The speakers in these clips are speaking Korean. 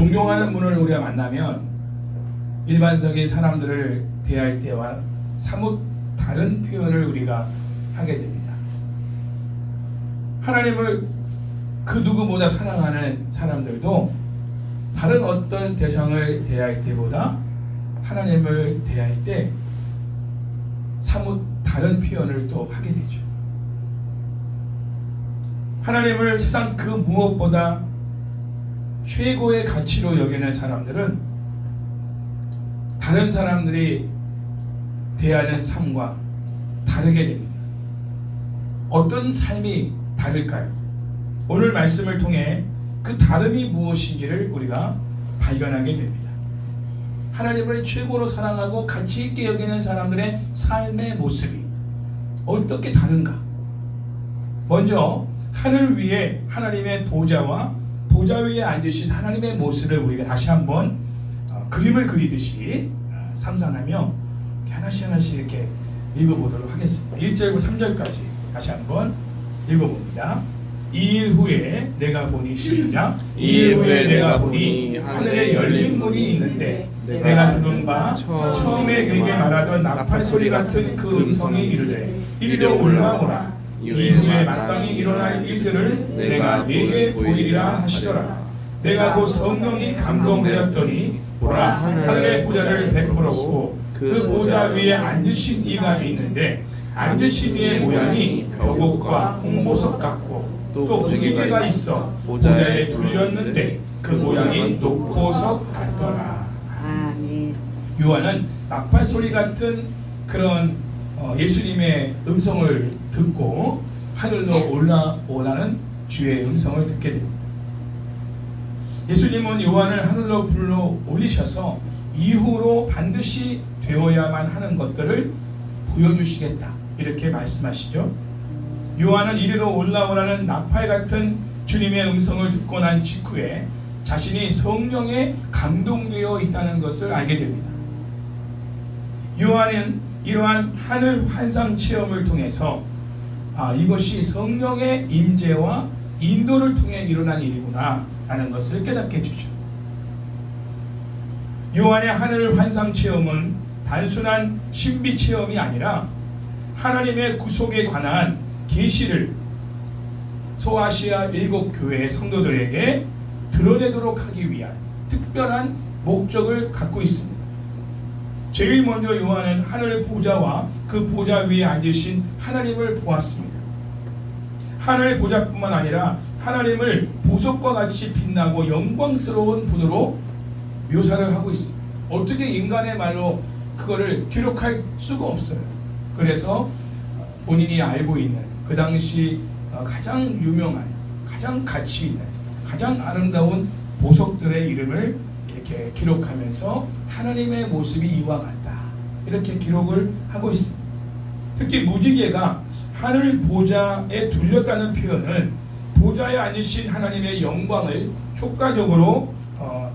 존경하는 분을 우리가 만나면 일반적인 사람들을 대할 때와 사뭇 다른 표현을 우리가 하게 됩니다. 하나님을 그 누구보다 사랑하는 사람들도 다른 어떤 대상을 대할 때보다 하나님을 대할 때 사뭇 다른 표현을 또 하게 되죠. 하나님을 세상 그 무엇보다 최고의 가치로 여기는 사람들은 다른 사람들이 대하는 삶과 다르게 됩니다. 어떤 삶이 다를까요? 오늘 말씀을 통해 그 다름이 무엇인지를 우리가 발견하게 됩니다. 하나님을 최고로 사랑하고 가치 있게 여기는 사람들의 삶의 모습이 어떻게 다른가? 먼저 하늘 위에 하나님의 보좌와 보좌 위에 앉으신 하나님의 모습을 우리가 다시 한번 그림을 그리듯이 상상하며 하나씩 이렇게 읽어보도록 하겠습니다. 1절부터 3절까지 다시 한번 읽어봅니다. 2일 후에 내가 보니 시작. 2일 후에 내가 보니 하늘에 열린 문이 있는데 내가 들은 바 처음에 그에게 말하던 나팔 소리 같은 그 음성이 이르되 이리로 올라오라. 이후에 마땅히 일어날 일들을 내가 네게 보이리라 하시더라. 내가 곧 성령이 감동되었더니 보라, 하늘의 보좌를 베풀었고 그 보좌 위에 앉으신 이가 있는데 앉으신 이의 모양이 벽옥과 홍보석 같고 또 무지개가 있어 보좌에 둘렸는데 그 모양이 녹보석 같더라. 아멘. 요한은 나팔 소리 같은 그런 예수님의 음성을 듣고 하늘로 올라오라는 주의 음성을 듣게 됩니다. 예수님은 요한을 하늘로 불러 올리셔서 이후로 반드시 되어야만 하는 것들을 보여주시겠다 이렇게 말씀하시죠. 요한은 이리로 올라오라는 나팔 같은 주님의 음성을 듣고 난 직후에 자신이 성령에 감동되어 있다는 것을 알게 됩니다. 요한은 이러한 하늘 환상 체험을 통해서 이것이 성령의 임재와 인도를 통해 일어난 일이구나 라는 것을 깨닫게 해주죠. 요한의 하늘 환상 체험은 단순한 신비 체험이 아니라 하나님의 구속에 관한 계시를 소아시아 7교회의 성도들에게 드러내도록 하기 위한 특별한 목적을 갖고 있습니다. 제일 먼저 요한은 하늘 보좌와 그 보좌 위에 앉으신 하나님을 보았습니다. 하늘 보좌뿐만 아니라 하나님을 보석과 같이 빛나고 영광스러운 분으로 묘사를 하고 있습니다. 어떻게 인간의 말로 그거를 기록할 수가 없어요. 그래서 본인이 알고 있는 그 당시 가장 유명한, 가장 가치 있는, 가장 아름다운 보석들의 이름을 이렇게 기록하면서 하나님의 모습이 이와 같다 이렇게 기록을 하고 있습니다. 특히 무지개가 하늘 보좌에 둘렸다는 표현은 보좌에 앉으신 하나님의 영광을 효과적으로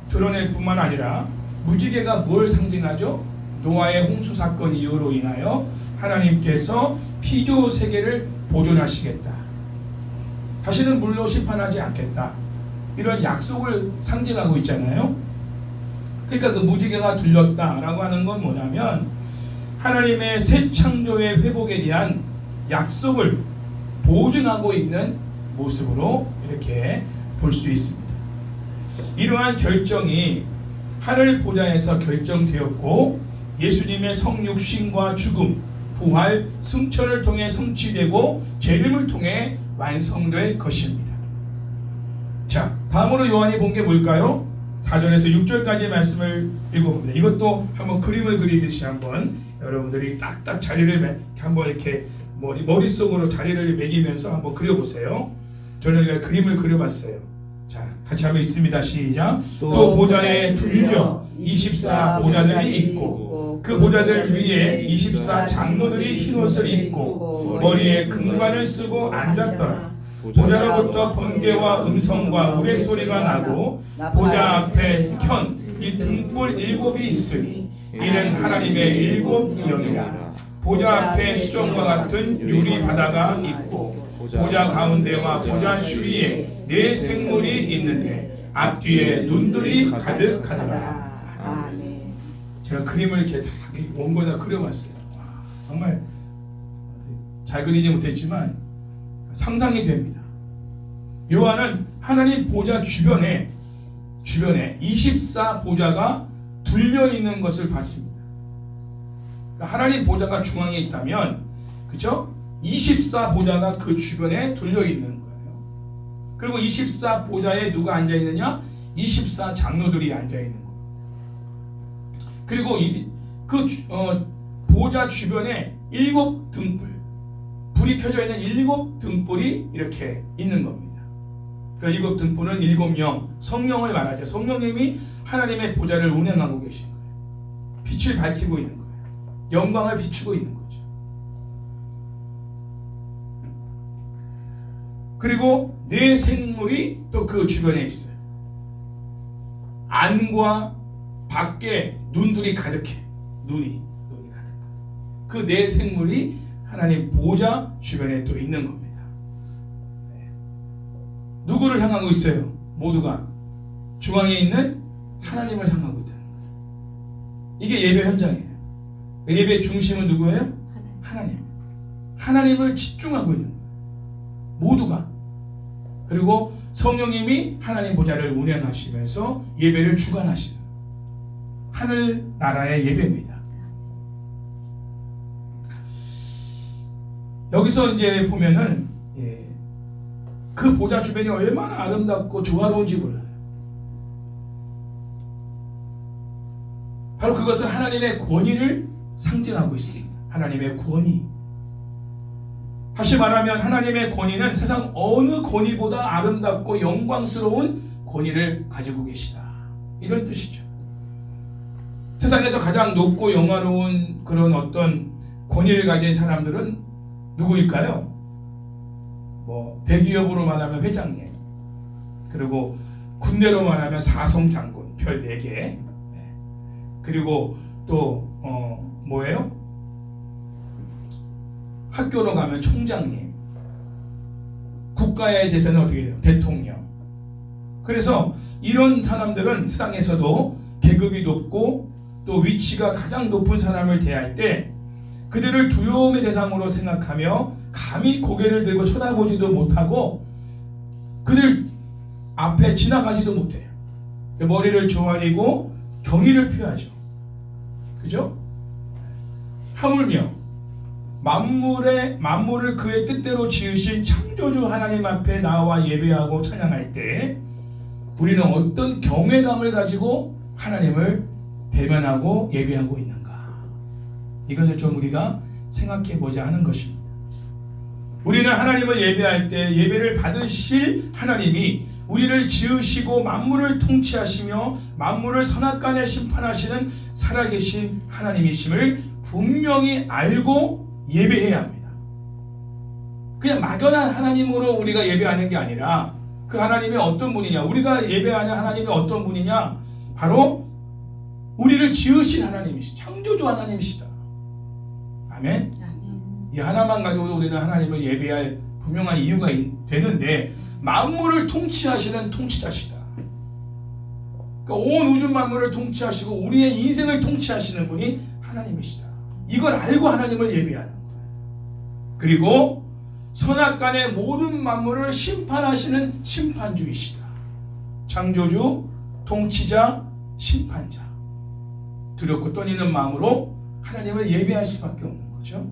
드러낼 뿐만 아니라 무지개가 뭘 상징하죠? 노아의 홍수 사건 이후로 인하여 하나님께서 피조 세계를 보존하시겠다. 다시는 물로 심판하지 않겠다. 이런 약속을 상징하고 있잖아요. 그러니까 그 무지개가 둘렸다라고 하는 건 뭐냐면 하나님의 새 창조의 회복에 대한 약속을 보증하고 있는 모습으로 이렇게 볼 수 있습니다. 이러한 결정이 하늘 보좌에서 결정되었고 예수님의 성육신과 죽음, 부활, 승천을 통해 성취되고 재림을 통해 완성될 것입니다. 자, 다음으로 요한이 본 게 뭘까요? 4절에서 6절까지의 말씀을 읽어봅니다. 이것도 한번 그림을 그리듯이 한번 여러분들이 딱딱 자리를 한번 이렇게 머릿속으로 자리를 매기면서 한번 그려보세요. 저는 그림을 그려봤어요. 자, 같이 한번 있습니다. 시작. 또 보좌에 둘려 24 보좌들이 있고 그 보좌들 위에 24 장로들이 흰옷을 입고 머리에 금관을 쓰고 앉았더라. 보좌로부터 번개와 음성과 우레소리가 나고 보좌 앞에 이 등불 7이 있으니 이는 하나님의 7영이라. 보좌 앞에 수정과 같은 유리 바다가 있고 보좌 가운데와 보좌 주위에 4 생물이 있는데 앞뒤에 눈들이 가득하더라. 아멘. 제가 그림을 이렇게 다 원고에다 그려봤어요. 와, 정말 잘 그리지 못했지만 상상이 됩니다. 요한은 하나님 보좌 주변에 24보좌가 둘려 있는 것을 봤습니다. 그러니까 하나님 보좌가 중앙에 있다면, 그죠? 24보좌가 그 주변에 둘려 있는 거예요. 그리고 24보좌에 누가 앉아 있느냐? 24장로들이 앉아 있는 거예요. 그리고 보좌 주변에 7등불, 불이 켜져 있는 7등불이 이렇게 있는 겁니다. 그 7등불은 7명, 성령을 말하죠. 성령님이 하나님의 보좌를 운행하고 계신 거예요. 빛을 밝히고 있는 거예요. 영광을 비추고 있는 거죠. 그리고 네 생물이 또 그 주변에 있어요. 안과 밖에 눈들이 가득해. 눈이 가득해. 그 네 생물이 하나님 보좌 주변에 또 있는 겁니다. 네. 누구를 향하고 있어요? 모두가 중앙에 있는 하나님을 향하고 있다는 거예요. 이게 예배 현장이에요. 예배의 중심은 누구예요? 하나님. 하나님을 집중하고 있는 거예요. 모두가. 그리고 성령님이 하나님 보좌를 운행하시면서 예배를 주관하시는 하늘 나라의 예배입니다. 여기서 이제 보면은 그 보좌 주변이 얼마나 아름답고 조화로운지 몰라요. 바로 그것은 하나님의 권위를 상징하고 있습니다. 하나님의 권위. 다시 말하면 하나님의 권위는 세상 어느 권위보다 아름답고 영광스러운 권위를 가지고 계시다. 이런 뜻이죠. 세상에서 가장 높고 영화로운 그런 어떤 권위를 가진 사람들은 누구일까요? 대기업으로 말하면 회장님, 그리고 군대로 말하면 사성장군 별 4개, 그리고 또 학교로 가면 총장님, 국가에 대해서는 어떻게 해요? 대통령. 그래서 이런 사람들은 세상에서도 계급이 높고 또 위치가 가장 높은 사람을 대할 때 그들을 두려움의 대상으로 생각하며 감히 고개를 들고 쳐다보지도 못하고 그들 앞에 지나가지도 못해요. 머리를 조아리고 경의를 표하죠. 그죠? 하물며 만물을 그의 뜻대로 지으신 창조주 하나님 앞에 나와 예배하고 찬양할 때 우리는 어떤 경외감을 가지고 하나님을 대면하고 예배하고 있는가? 이것을 좀 우리가 생각해 보자 하는 것입니다. 우리는 하나님을 예배할 때 예배를 받으실 하나님이 우리를 지으시고 만물을 통치하시며 만물을 선악간에 심판하시는 살아계신 하나님이심을 분명히 알고 예배해야 합니다. 그냥 막연한 하나님으로 우리가 예배하는 게 아니라 그 하나님이 어떤 분이냐, 우리가 예배하는 하나님이 어떤 분이냐, 바로 우리를 지으신 하나님이시다. 창조주 하나님이시다. 아멘. 이 하나만 가지고도 우리는 하나님을 예배할 분명한 이유가 되는데 만물을 통치하시는 통치자시다. 그러니까 온 우주 만물을 통치하시고 우리의 인생을 통치하시는 분이 하나님이시다. 이걸 알고 하나님을 예배하는 거예요. 그리고 선악간의 모든 만물을 심판하시는 심판주이시다. 창조주, 통치자, 심판자. 두렵고 떨리는 마음으로 하나님을 예배할 수밖에 없는 거죠.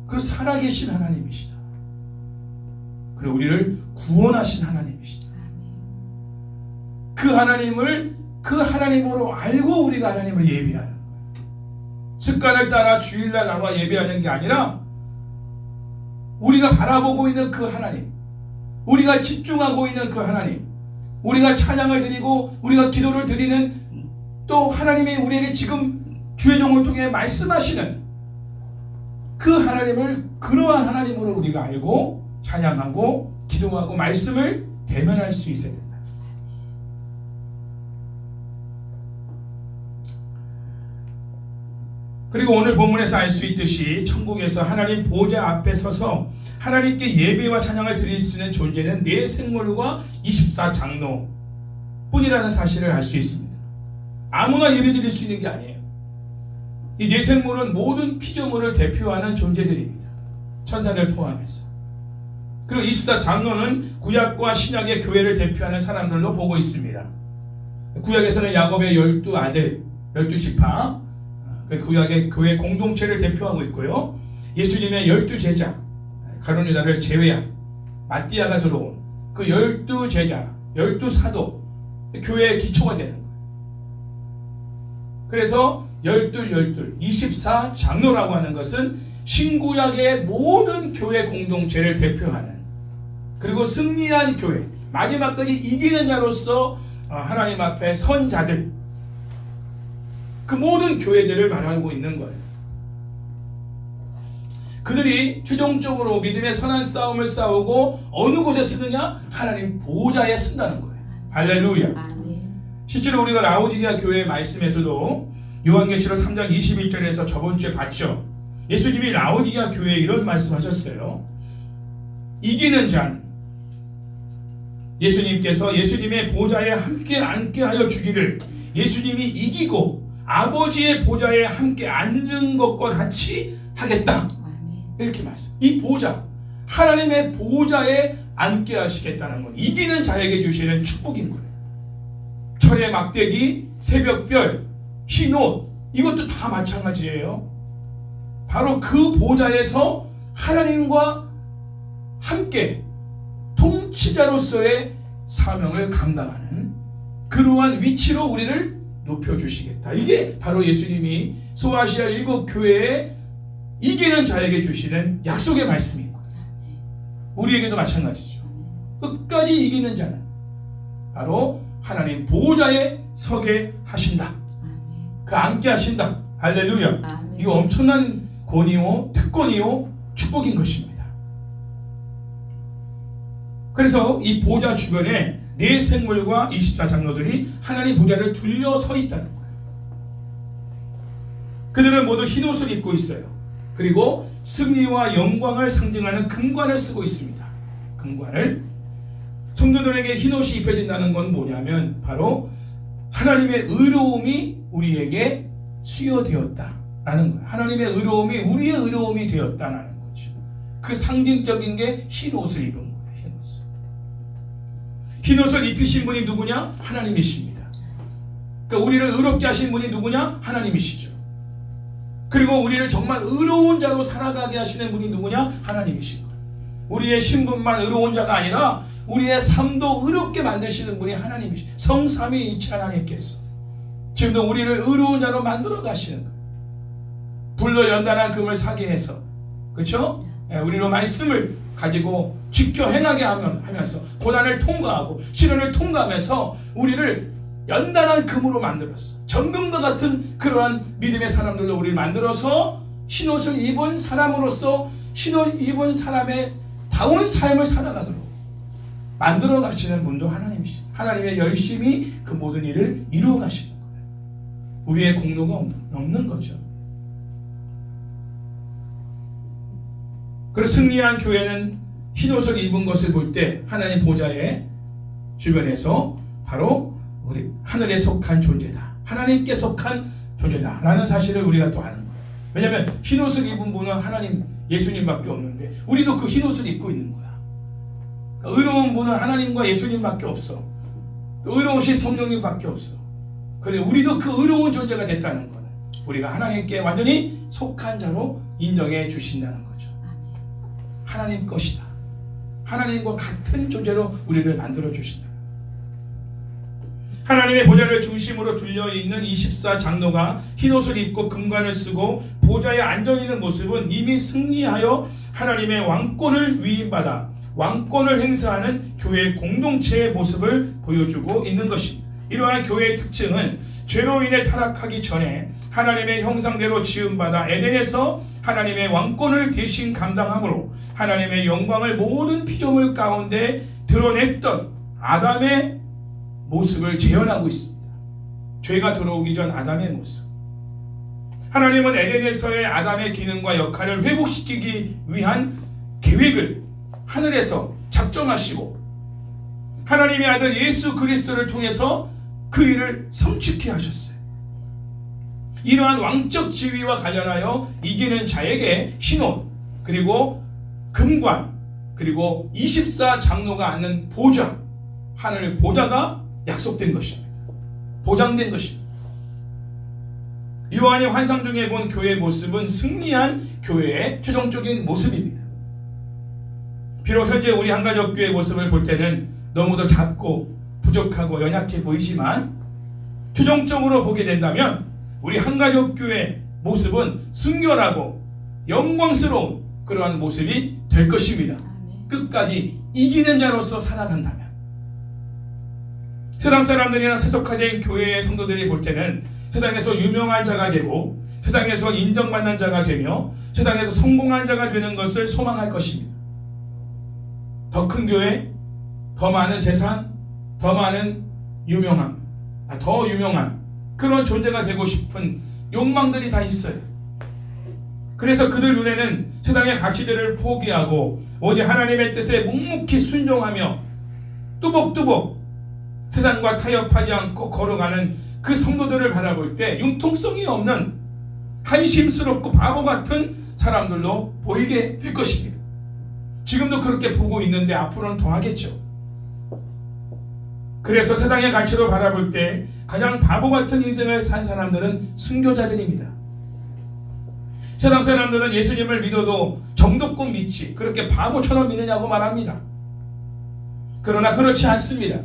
그 살아계신 하나님이시다. 그리고 우리를 구원하신 하나님이시다. 그 하나님을 그 하나님으로 알고 우리가 하나님을 예배하는 거예요. 습관을 따라 주일날 나와 예배하는 게 아니라 우리가 바라보고 있는 그 하나님, 우리가 집중하고 있는 그 하나님, 우리가 찬양을 드리고 우리가 기도를 드리는 또 하나님이 우리에게 지금 주의 종을 통해 말씀하시는 그 하나님을 그러한 하나님으로 우리가 알고 찬양하고 기도하고 말씀을 대면할 수 있어야 된다. 그리고 오늘 본문에서 알 수 있듯이 천국에서 하나님 보좌 앞에 서서 하나님께 예배와 찬양을 드릴 수 있는 존재는 내 생물과 24장로 뿐이라는 사실을 알 수 있습니다. 아무나 예배 드릴 수 있는 게 아니에요. 이 내 생물은 모든 피조물을 대표하는 존재들입니다. 천사를 포함해서. 그리고 24장로는 구약과 신약의 교회를 대표하는 사람들로 보고 있습니다. 구약에서는 야곱의 12아들, 12지파, 그 구약의 교회 공동체를 대표하고 있고요. 예수님의 12제자, 가룟 유다를 제외한 마띠아가 들어온 그 12제자, 12사도, 교회의 기초가 되는 거예요. 그래서 24장로라고 하는 것은 신구약의 모든 교회 공동체를 대표하는, 그리고 승리한 교회, 마지막까지 이기는 자로서 하나님 앞에 선 자들, 그 모든 교회들을 말하고 있는 거예요. 그들이 최종적으로 믿음의 선한 싸움을 싸우고 어느 곳에 쓰느냐? 하나님 보좌에 쓴다는 거예요. 할렐루야. 실제로 우리가 라오디게아 교회의 말씀에서도 요한계시록 3장 21절에서 저번주에 봤죠. 예수님이 라오디게아 교회에 이런 말씀하셨어요. 이기는 자는 예수님께서 예수님의 보좌에 함께 앉게 하여 주기를, 예수님이 이기고 아버지의 보좌에 함께 앉은 것과 같이 하겠다. 이렇게 말씀. 이 보좌, 하나님의 보좌에 앉게 하시겠다는 것, 이기는 자에게 주시는 축복인 거예요. 철의 막대기, 새벽별, 흰옷, 이것도 다 마찬가지예요. 바로 그 보좌에서 하나님과 함께 통치자로서의 사명을 감당하는 그러한 위치로 우리를 높여주시겠다. 이게 바로 예수님이 소아시아 7교회에 이기는 자에게 주시는 약속의 말씀인 거예요. 우리에게도 마찬가지죠. 끝까지 이기는 자는 바로 하나님 보좌에 서게 하신다. 그 앉게 하신다. 할렐루야. 이거 엄청난 권위요, 특권이요, 축복인 것입니다. 그래서 이 보좌 주변에 네 생물과 24장로들이 하나님 보좌를 둘러 서 있다는 거예요. 그들은 모두 흰옷을 입고 있어요. 그리고 승리와 영광을 상징하는 금관을 쓰고 있습니다. 금관을. 성도들에게 흰옷이 입혀진다는 건 뭐냐면 바로 하나님의 의로움이 우리에게 수여되었다라는 거예요. 하나님의 의로움이 우리의 의로움이 되었다라는 거죠. 그 상징적인 게 흰옷을 입은 거예요. 흰옷을. 흰옷을 입히신 분이 누구냐? 하나님이십니다. 그러니까 우리를 의롭게 하신 분이 누구냐? 하나님이시죠. 그리고 우리를 정말 의로운 자로 살아가게 하시는 분이 누구냐? 하나님이신 거예요. 우리의 신분만 의로운 자가 아니라 우리의 삶도 의롭게 만드시는 분이 하나님이시죠. 성삼위일체 하나님께서 지금도 우리를 의로운 자로 만들어 가시는 거예요. 불로 연단한 금을 사게 해서, 그렇죠? 우리로 말씀을 가지고 지켜 행하게 하면서 고난을 통과하고 시련을 통과하면서 우리를 연단한 금으로 만들었어. 정금과 같은 그러한 믿음의 사람들로 우리를 만들어서 흰옷을 입은 사람으로서 흰옷 입은 사람의 다운 삶을 살아가도록 만들어 가시는 분도 하나님이시죠. 하나님의 열심히 그 모든 일을 이루어 가시는 거예요. 우리의 공로가 없는 거죠. 그리고 승리한 교회는 흰옷을 입은 것을 볼 때 하나님 보좌의 주변에서 바로 우리 하늘에 속한 존재다, 하나님께 속한 존재다 라는 사실을 우리가 또 아는 거예요. 왜냐하면 흰옷을 입은 분은 하나님 예수님밖에 없는데 우리도 그 흰옷을 입고 있는 거야. 의로운 분은 하나님과 예수님밖에 없어. 의로우신 성령님밖에 없어. 그래 우리도 그 의로운 존재가 됐다는 거는 우리가 하나님께 완전히 속한 자로 인정해 주신다는 거죠. 하나님 것이다. 하나님과 같은 존재로 우리를 만들어 주신다. 하나님의 보좌를 중심으로 둘려있는 24장로가 흰옷을 입고 금관을 쓰고 보좌에 앉아있는 모습은 이미 승리하여 하나님의 왕권을 위임받아 왕권을 행사하는 교회 공동체의 모습을 보여주고 있는 것입니다. 이러한 교회의 특징은 죄로 인해 타락하기 전에 하나님의 형상대로 지음받아 에덴에서 하나님의 왕권을 대신 감당함으로 하나님의 영광을 모든 피조물 가운데 드러냈던 아담의 모습을 재현하고 있습니다. 죄가 들어오기 전 아담의 모습. 하나님은 에덴에서의 아담의 기능과 역할을 회복시키기 위한 계획을 하늘에서 작정하시고 하나님의 아들 예수 그리스도를 통해서 그 일을 성취케 하셨어요. 이러한 왕적 지위와 관련하여 이기는 자에게 신혼, 그리고 금관, 그리고 24 장로가 앉는 보좌, 하늘 보좌가 약속된 것입니다. 보장된 것입니다. 요한이 환상 중에 본 교회의 모습은 승리한 교회의 최종적인 모습입니다. 비록 현재 우리 한가족교회의 모습을 볼 때는 너무도 작고 부족하고 연약해 보이지만 최종적으로 보게 된다면 우리 한가족교회의 모습은 순결하고 영광스러운 그러한 모습이 될 것입니다. 끝까지 이기는 자로서 살아간다면. 세상 사람들이나 세속화된 교회의 성도들이 볼 때는 세상에서 유명한 자가 되고 세상에서 인정받는 자가 되며 세상에서 성공한 자가 되는 것을 소망할 것입니다. 더 큰 교회, 더 많은 재산, 더 많은 유명함, 더 유명한 그런 존재가 되고 싶은 욕망들이 다 있어요. 그래서 그들 눈에는 세상의 가치들을 포기하고 오직 하나님의 뜻에 묵묵히 순종하며 뚜벅뚜벅 세상과 타협하지 않고 걸어가는 그 성도들을 바라볼 때 융통성이 없는 한심스럽고 바보 같은 사람들로 보이게 될 것입니다. 지금도 그렇게 보고 있는데 앞으로는 더 하겠죠. 그래서 세상의 가치로 바라볼 때 가장 바보 같은 인생을 산 사람들은 순교자들입니다. 세상 사람들은 예수님을 믿어도 정도껏 믿지 그렇게 바보처럼 믿느냐고 말합니다. 그러나 그렇지 않습니다.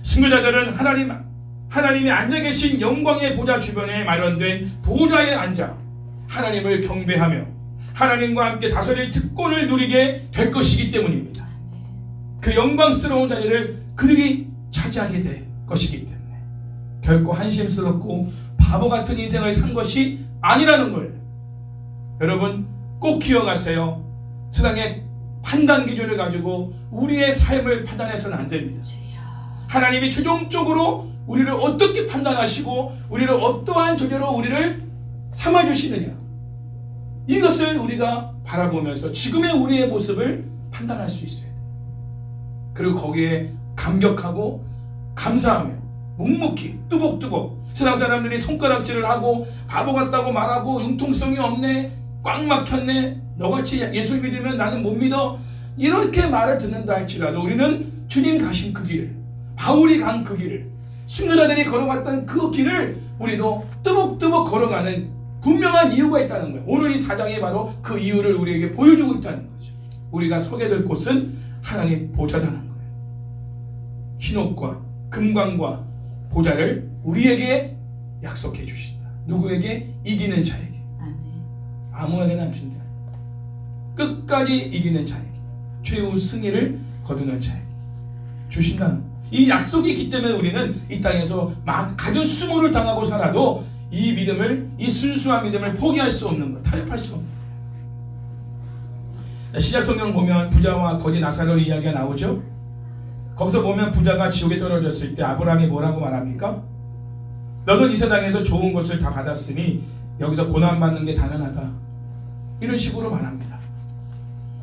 순교자들은 하나님이 앉아 계신 영광의 보좌 주변에 마련된 보좌에 앉아 하나님을 경배하며 하나님과 함께 다스릴 특권을 누리게 될 것이기 때문입니다. 그 영광스러운 자리를 그들이 차지하게 될 것이기 때문에 결코 한심스럽고 바보 같은 인생을 산 것이 아니라는 걸 여러분 꼭 기억하세요. 세상의 판단 기준을 가지고 우리의 삶을 판단해서는 안 됩니다. 하나님이 최종적으로 우리를 어떻게 판단하시고 우리를 어떠한 존재로 우리를 삼아주시느냐, 이것을 우리가 바라보면서 지금의 우리의 모습을 판단할 수 있어요. 그리고 거기에 감격하고 감사하며 묵묵히 뚜벅뚜벅 세상 사람들이 손가락질을 하고 바보 같다고 말하고 융통성이 없네, 꽉 막혔네, 너같이 예수 믿으면 나는 못 믿어, 이렇게 말을 듣는다 할지라도 우리는 주님 가신 그 길을, 바울이 간 그 길을, 순교자들이 걸어갔던 그 길을 우리도 뚜벅뚜벅 걸어가는 분명한 이유가 있다는 거예요. 오늘 이 사장이 바로 그 이유를 우리에게 보여주고 있다는 거죠. 우리가 서게 될 곳은 하나님 보좌라는 거예요. 흰옷과 금광과 보좌를 우리에게 약속해 주신다. 누구에게? 이기는 자에게. 아무에게나 안 준다. 끝까지 이기는 자에게, 최후 승리를 거두는 자에게 주신다는 이 약속이 있기 때문에 우리는 이 땅에서 가진 수모를 당하고 살아도 이 믿음을, 이 순수한 믿음을 포기할 수 없는 거예요. 타협할 수 없는 거예요. 신약 성경 보면 부자와 거지 나사로 이야기가 나오죠. 거기서 보면 부자가 지옥에 떨어졌을 때 아브라함이 뭐라고 말합니까? 너는 이 세상에서 좋은 것을 다 받았으니 여기서 고난받는 게 당연하다, 이런 식으로 말합니다.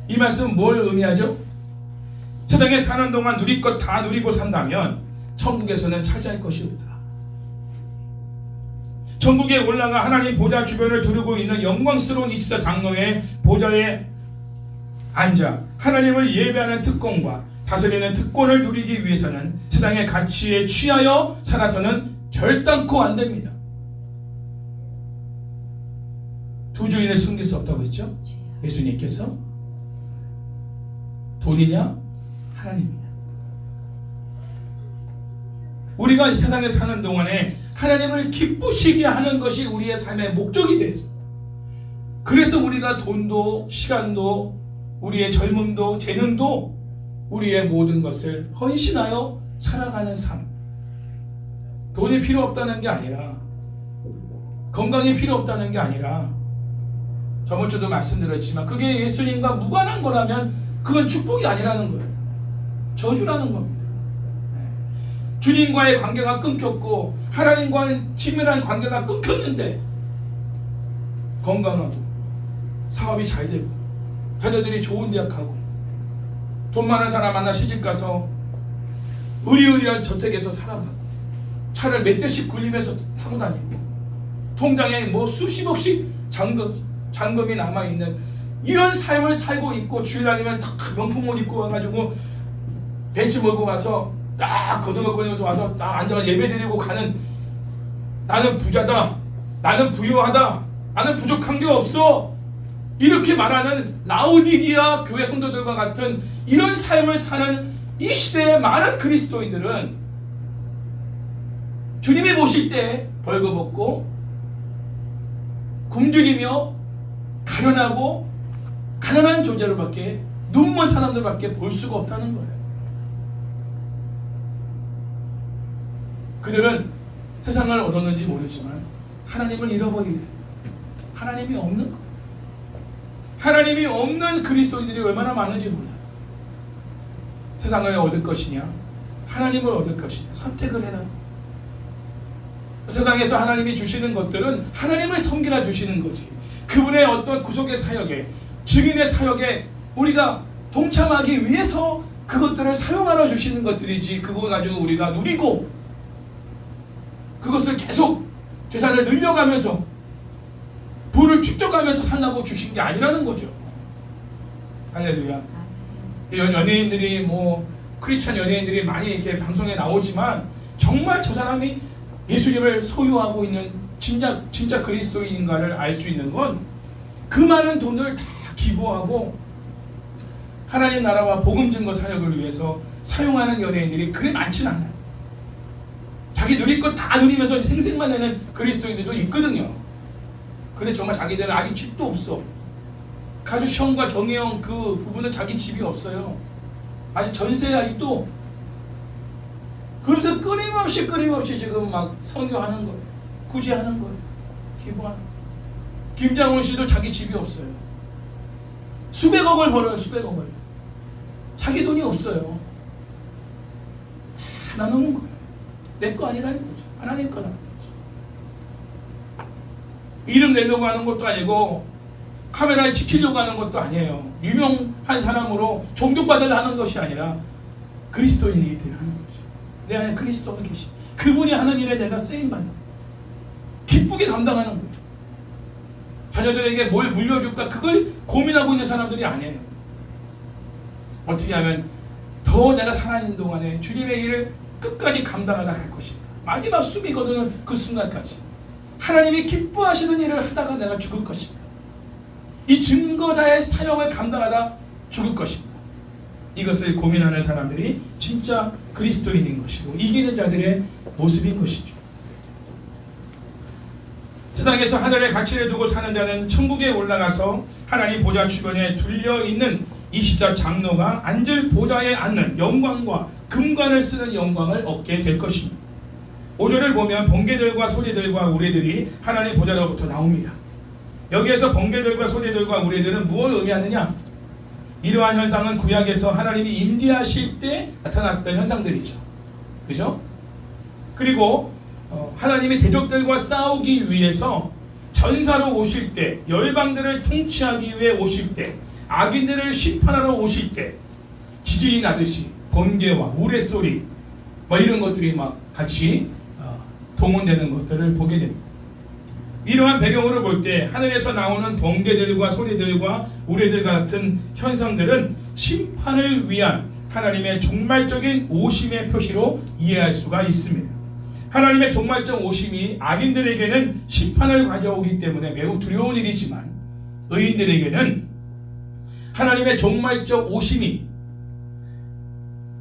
이 말씀은 뭘 의미하죠? 세상에 사는 동안 누릴 것 다 누리고 산다면 천국에서는 차지할 것이 없다. 천국에 올라가 하나님 보좌 주변을 두르고 있는 영광스러운 24 장로의 보좌에 앉아 하나님을 예배하는 특권과 다스리는 특권을 누리기 위해서는 세상의 가치에 취하여 살아서는 결단코 안 됩니다. 두 주인을 숨길 수 없다고 했죠? 예수님께서. 돈이냐 하나님이냐. 우리가 이 세상에 사는 동안에 하나님을 기쁘시게 하는 것이 우리의 삶의 목적이 돼서, 그래서 우리가 돈도 시간도 우리의 젊음도 재능도 우리의 모든 것을 헌신하여 살아가는 삶. 돈이 필요 없다는 게 아니라, 건강이 필요 없다는 게 아니라, 저번 주도 말씀드렸지만 그게 예수님과 무관한 거라면 그건 축복이 아니라는 거예요. 저주라는 겁니다. 주님과의 관계가 끊겼고 하나님과의 친밀한 관계가 끊겼는데 건강하고 사업이 잘 되고 자녀들이 좋은 대학 가고 돈 많은 사람 하나 시집가서 의리의리한 저택에서 살아가고 차를 몇 대씩 굴리면서 타고 다니고 통장에 뭐 수십억씩 잔금이 남아있는 이런 삶을 살고 있고 주일 아니면 다 명품 옷 입고 와가지고 벤츠 몰고 와서 딱 거두먹거리면서 와서 딱 앉아서 예배 드리고 가는, 나는 부자다, 나는 부유하다, 나는 부족한 게 없어, 이렇게 말하는 라오디게아 교회 성도들과 같은 이런 삶을 사는 이 시대의 많은 그리스도인들은 주님이 보실 때 벌거벗고 굶주리며 가련하고 가난한 존재로밖에, 눈먼 사람들밖에 볼 수가 없다는 거예요. 그들은 세상을 얻었는지 모르지만 하나님을 잃어버리게 됩니다. 하나님이 없는 거예요. 하나님이 없는 그리스도인들이 얼마나 많은지 몰라요. 세상을 얻을 것이냐, 하나님을 얻을 것이냐, 선택을 해라. 세상에서 하나님이 주시는 것들은 하나님을 섬기라 주시는 거지, 그분의 어떤 구속의 사역에, 증인의 사역에 우리가 동참하기 위해서 그것들을 사용하라 주시는 것들이지, 그거 가지고 우리가 누리고 그것을 계속 재산을 늘려가면서 부를 축적하면서 살라고 주신 게 아니라는 거죠. 할렐루야. 연예인들이 뭐 크리스찬 연예인들이 많이 이렇게 방송에 나오지만 정말 저 사람이 예수님을 소유하고 있는 진짜 그리스도인인가를 알 수 있는 건 그 많은 돈을 다 기부하고 하나님 나라와 복음 증거 사역을 위해서 사용하는 연예인들이 그리 많지는 않아요. 자기 누릴 것 다 누리면서 생색만 내는 그리스도인들도 있거든요. 근데 정말 자기들은 아직 집도 없어. 가주 시험과 정혜영 그 부부는 자기 집이 없어요. 아직 전세에 아직도. 그러면서 끊임없이 지금 막 선교하는 거예요. 구제하는 거예요. 기부하는 거예요. 김장훈 씨도 자기 집이 없어요. 수백억을 벌어요. 수백억을. 자기 돈이 없어요. 다 나누는 거예요. 내 거 아니라는 거죠. 하나님 거라는 거죠. 이름 내려고 하는 것도 아니고 카메라에 찍히려고 하는 것도 아니에요. 유명한 사람으로 존경받으려 하는 것이 아니라 그리스도인이기 때문에 하는 거죠. 내 안에 그리스도가 계시, 그분이 하는 일에 내가 쓰임받는, 기쁘게 감당하는 거예요. 자녀들에게 뭘 물려줄까 그걸 고민하고 있는 사람들이 아니에요. 어떻게 하면 더 내가 살아있는 동안에 주님의 일을 끝까지 감당하다 갈 것인가, 마지막 숨이 거두는 그 순간까지 하나님이 기뻐하시는 일을 하다가 내가 죽을 것인가, 이 증거자의 사역을 감당하다 죽을 것인가, 이것을 고민하는 사람들이 진짜 그리스도인인 것이고 이기는 자들의 모습인 것이죠. 세상에서 하늘의 가치를 두고 사는 자는 천국에 올라가서 하나님 보좌 주변에 둘려있는 24장로가 앉을 보좌에 앉는 영광과 금관을 쓰는 영광을 얻게 될 것입니다. 5절을 보면 번개들과 소리들과 우레들이 하나님 보좌로부터 나옵니다. 여기에서 번개들과 소리들과 우레들은 무엇을 의미하느냐? 이러한 현상은 구약에서 하나님이 임재하실 때 나타났던 현상들이죠. 그죠? 그리고 하나님이 대적들과 싸우기 위해서 전사로 오실 때, 열방들을 통치하기 위해 오실 때, 악인들을 심판하러 오실 때 지진이 나듯이 번개와 우레소리 뭐 이런 것들이 막 같이 동원되는 것들을 보게 됩니다. 이러한 배경으로 볼 때 하늘에서 나오는 번개들과 소리들과 우레들 같은 현상들은 심판을 위한 하나님의 종말적인 오심의 표시로 이해할 수가 있습니다. 하나님의 종말적 오심이 악인들에게는 심판을 가져오기 때문에 매우 두려운 일이지만 의인들에게는 하나님의 종말적 오심이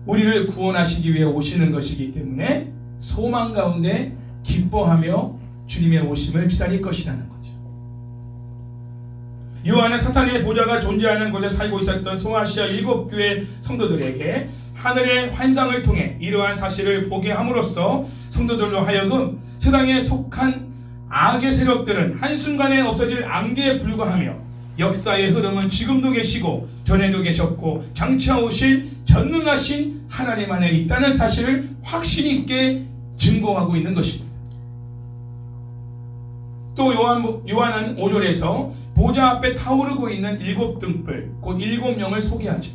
우리를 구원하시기 위해 오시는 것이기 때문에 소망 가운데 기뻐하며 주님의 오심을 기다릴 것이라는 거죠. 요한은 사탄의 보좌가 존재하는 곳에 살고 있었던 소아시아 7교회 성도들에게 하늘의 환상을 통해 이러한 사실을 보게 함으로써 성도들로 하여금 세상에 속한 악의 세력들은 한순간에 없어질 안개에 불과하며 역사의 흐름은 지금도 계시고 전에도 계셨고 장차 오실 전능하신 하나님 안에 있다는 사실을 확신 있게 증거하고 있는 것입니다. 또 요한은 5절에서 보좌 앞에 타오르고 있는 7등불, 곧 7명을 소개하죠.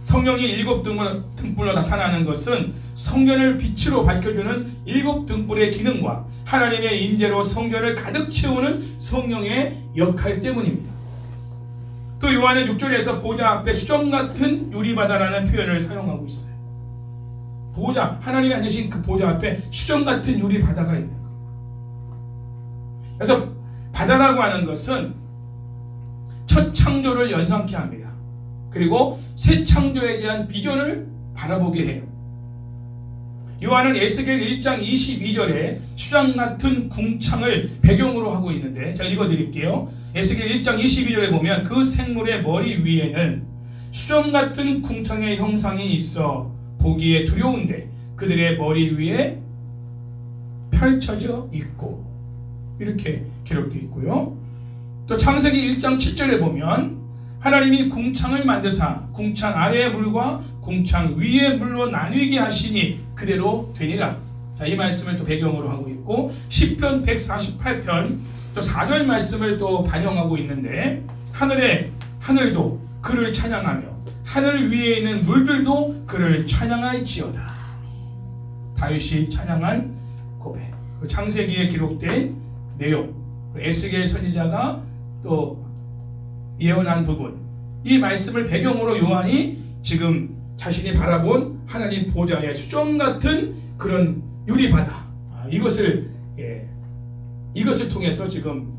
성령이 7등불로 나타나는 것은 성전을 빛으로 밝혀주는 7등불의 기능과 하나님의 임재로 성전을 가득 채우는 성령의 역할 때문입니다. 또 요한은 6절에서 보좌 앞에 수정 같은 유리바다라는 표현을 사용하고 있어요. 보좌, 하나님이 앉으신 그 보좌 앞에 수정 같은 유리바다가 있는 거예요. 그래서 바다라고 하는 것은 첫 창조를 연상케 합니다. 그리고 새 창조에 대한 비전을 바라보게 해요. 요한은 에스겔 1장 22절에 수정 같은 궁창을 배경으로 하고 있는데, 제가 읽어드릴게요. 에스겔 1장 22절에 보면 그 생물의 머리 위에는 수정 같은 궁창의 형상이 있어 보기에 두려운데 그들의 머리 위에 펼쳐져 있고, 이렇게 기록되어 있고요. 또 창세기 1장 7절에 보면 하나님이 궁창을 만드사 궁창 아래의 물과 궁창 위의 물로 나뉘게 하시니 그대로 되니라. 자, 이 말씀을 또 배경으로 하고 있고, 시편 148편 또 4절 말씀을 또 반영하고 있는데, 하늘도 그를 찬양하며 하늘 위에 있는 물들도 그를 찬양할지어다. 다윗이 찬양한 고백, 그 창세기에 기록된 내용, 에스겔 선지자가 또 예언한 부분, 이 말씀을 배경으로 요한이 지금 자신이 바라본 하나님 보좌의 수정 같은 그런 유리바다, 이것을 통해서 지금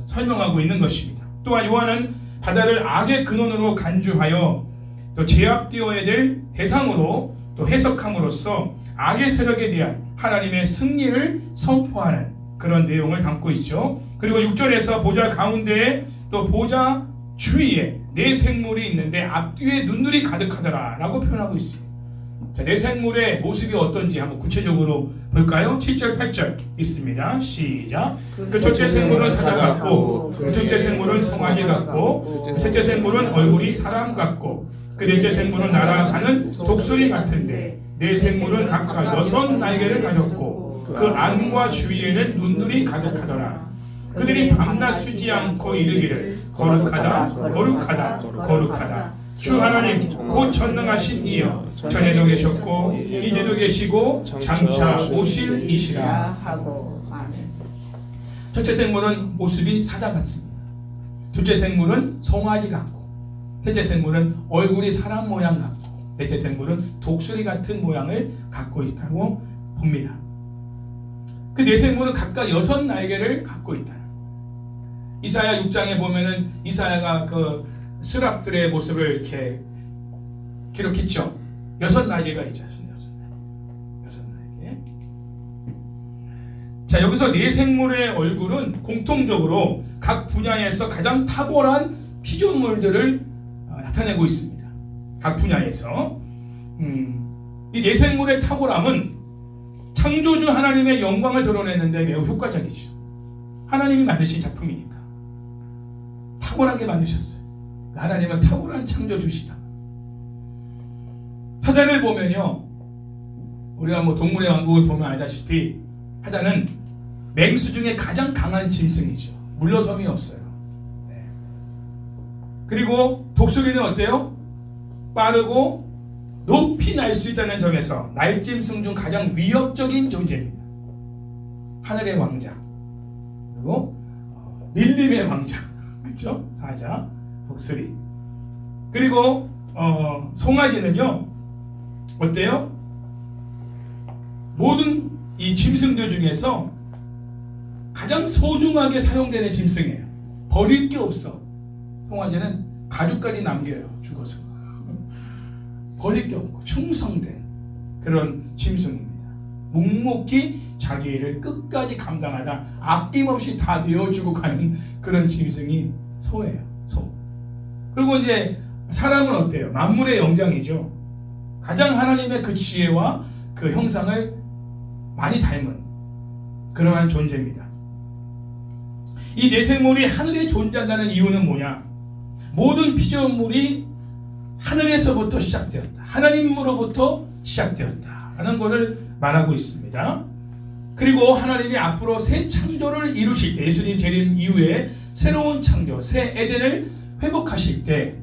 설명하고 있는 것입니다. 또한 요한은 바다를 악의 근원으로 간주하여 또 제압되어야 될 대상으로 또 해석함으로써 악의 세력에 대한 하나님의 승리를 선포하는 그런 내용을 담고 있죠. 그리고 6절에서 보좌 가운데에 또 보좌 주위에 네 생물이 있는데 앞뒤에 눈들이 가득하더라 라고 표현하고 있습니다. 자, 네 생물의 모습이 어떤지 한번 구체적으로 볼까요? 7절 8절 있습니다. 시작. 그 첫째 생물은 사자 같고, 그 둘째 생물은 송아지 같고, 그 셋째 생물은 얼굴이 사람 같고, 그 넷째 생물은 날아가는 독수리 같은데, 네 생물은 각각 6 날개를 가졌고 그 안과 주위에는 눈들이 가득하더라. 그들이 밤낮 쉬지 않고 이르기를 거룩하다 거룩하다 거룩하다. 주 하나님 곧 전능하신 이여, 전에도 계셨고 이제도 계시고 장차 오실 이시라 하고. 첫째 생물은 모습이 사자 같습니다. 둘째 생물은 송아지 같고, 셋째 생물은 얼굴이 사람 모양 같고, 넷째 생물은 독수리 같은 모양을 갖고 있다고 봅니다. 그 네 생물은 각각 6 날개를 갖고 있다. 이사야 6장에 보면은 이사야가 그 스랍들의 모습을 이렇게 기록했죠. 6 날개가 있지 않습니까? 6 날개. 자, 여기서 네 생물의 얼굴은 공통적으로 각 분야에서 가장 탁월한 피조물들을 나타내고 있습니다. 각 분야에서. 이 네 생물의 탁월함은 창조주 하나님의 영광을 드러내는데 매우 효과적이죠. 하나님이 만드신 작품이니까 탁월하게 만드셨어요. 하나님은 탁월한 창조주시다. 사자를 보면요, 우리가 뭐 동물의 왕국을 보면 알다시피 사자는 맹수 중에 가장 강한 짐승이죠. 물러섬이 없어요. 네. 그리고 독수리는 어때요? 빠르고 높이 날 수 있다는 점에서 날짐승 중 가장 위협적인 존재입니다. 하늘의 왕자, 그리고 밀림의 왕자, 그렇죠? 사자, 독수리. 그리고 송아지는요, 어때요? 모든 이 짐승들 중에서 가장 소중하게 사용되는 짐승이에요. 버릴 게 없어. 송아지는 가죽까지 남겨요, 죽어서. 버릴 게 없고 충성된 그런 짐승입니다. 묵묵히 자기 일을 끝까지 감당하다 아낌없이 다 내어주고 가는 그런 짐승이 소예요. 소. 그리고 이제 사람은 어때요? 만물의 영장이죠. 가장 하나님의 그 지혜와 그 형상을 많이 닮은 그러한 존재입니다. 이 네 생물이 하늘에 존재한다는 이유는 뭐냐? 모든 피조물이 하늘에서부터 시작되었다. 하나님으로부터 시작되었다. 라는 것을 말하고 있습니다. 그리고 하나님이 앞으로 새 창조를 이루실 때, 예수님 재림 이후에 새로운 창조, 새 에덴을 회복하실 때